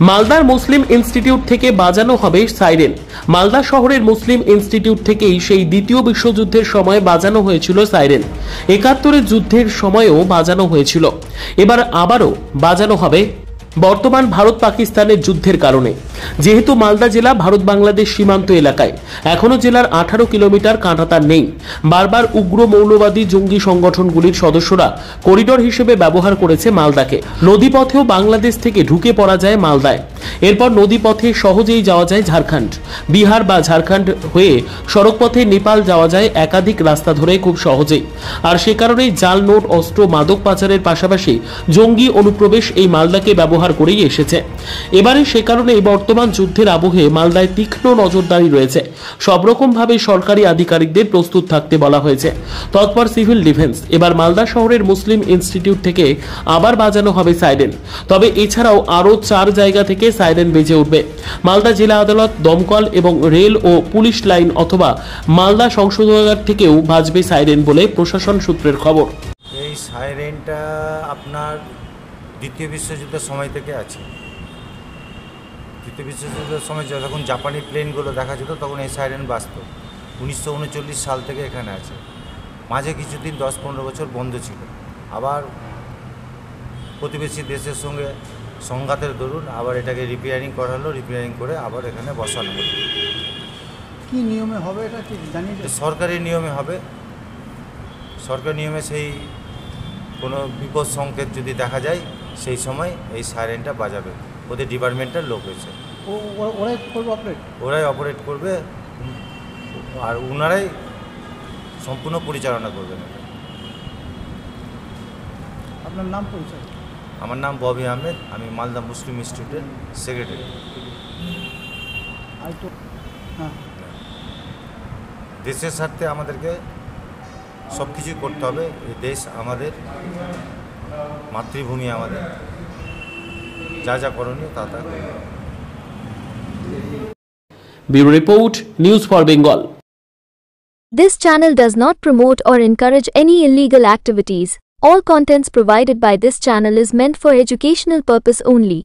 মালদার মুসলিম ইনস্টিটিউট থেকে বাজানো হবে সাইরেন। মালদা শহরের মুসলিম ইনস্টিটিউট থেকেই সেই দ্বিতীয় বিশ্বযুদ্ধের সময় বাজানো হয়েছিল সাইরেন। ৭১-এর যুদ্ধের সময়ও বাজানো হয়েছিল, এবার আবারও বাজানো হবে বর্তমান ভারত পাকিস্তানের যুদ্ধের কারণে। যেহেতু মালদা জেলা ভারত বাংলাদেশ সীমান্ত এলাকায়, এখনো জেলার 18 কিলোমিটার কাঁটাতার নেই। বারবার উগ্র মৌলবাদী জঙ্গি সংগঠনগুলির সদস্যরা করিডোর হিসেবে ব্যবহার করেছে মালদাকে। নদীপথেও বাংলাদেশ থেকে ঢুকে পড়া যায় মালদায়, এরপর নদীপথে সহজেই যাওয়া যায় ঝাড়খণ্ড, বিহার বা ঝাড়খণ্ড হয়ে সড়কপথে নেপাল যাওয়া যায় একাধিক রাস্তা ধরে খুব সহজেই। আর সে কারণেই জাল নোট, অস্ত্র, মাদক পাচারের পাশাপাশি জঙ্গি অনুপ্রবেশ এই মালদাকে ব্যবহার করেই এসেছে। এবারে সে কারণে বর্তমান যুদ্ধের আবহে মালদায় তীক্ষ্ণ নজরদারি রয়েছে। সব রকম ভাবে সরকারি আধিকারিকদের প্রস্তুত থাকতে বলা হয়েছে। তৎপর সিভিল ডিফেন্স। এবার মালদা শহরের মুসলিম ইনস্টিটিউট থেকে আবার বাজানো হবে সাইরেন। তবে এছাড়াও আরো 4 জায়গা থেকে সাইরেন বেজে উঠবে। মালদা জেলা আদালত, দমকল এবং রেল ও পুলিশ লাইন অথবা মালদা সংশোধনাগার থেকেও বাজবে সাইরেন বলে প্রশাসন সূত্রের খবর। এই সাইরেনটা আপনার দ্বিতীয় বিশ্বযুদ্ধের সময় থেকে আছে। দ্বিতীয় বিশ্বযুদ্ধের সময় যখন জাপানি প্লেনগুলো দেখা যেত তখন এই সাইরেন বাজত। 1939 সাল থেকে এখানে আছে। মাঝে কিছুদিন 10-15 বছর বন্ধ ছিল। আবার প্রতিবেশী দেশের সঙ্গে সংঘাতের দরুন আবার এটাকে রিপেয়ারিং করা হলো, রিপেয়ারিং করে আবার এখানে বসানো হলো। কী নিয়মে হবে এটা কি জানিয়ে? সরকারি নিয়মে হবে। সরকারি নিয়মে সেই কোনো বিপদ সংকেত যদি দেখা যায় সেই সময় এই সাইরেনটা বাজাবে। ওদের ডিপার্টমেন্টের লোক হয়েছে, ওরাই করবে অপারেট, ওরাই অপারেট করবে আর ওনারাই সম্পূর্ণ পরিচালনা করবেন। আপনার নাম পরিচয়? আমার নাম ববি আহমেদ, আমি মালদা মুসলিম ইনস্টিটিউটের সেক্রেটারি। হ্যাঁ, দেশের স্বার্থে আমাদেরকে সব কিছুই করতে হবে। এই দেশ আমাদের মাতৃভূমি, আমাদের যা যা করণীয় তা তা। Bureau report, news for Bengal. This channel does not promote or encourage any illegal activities. All contents provided by this channel is meant for educational purpose only.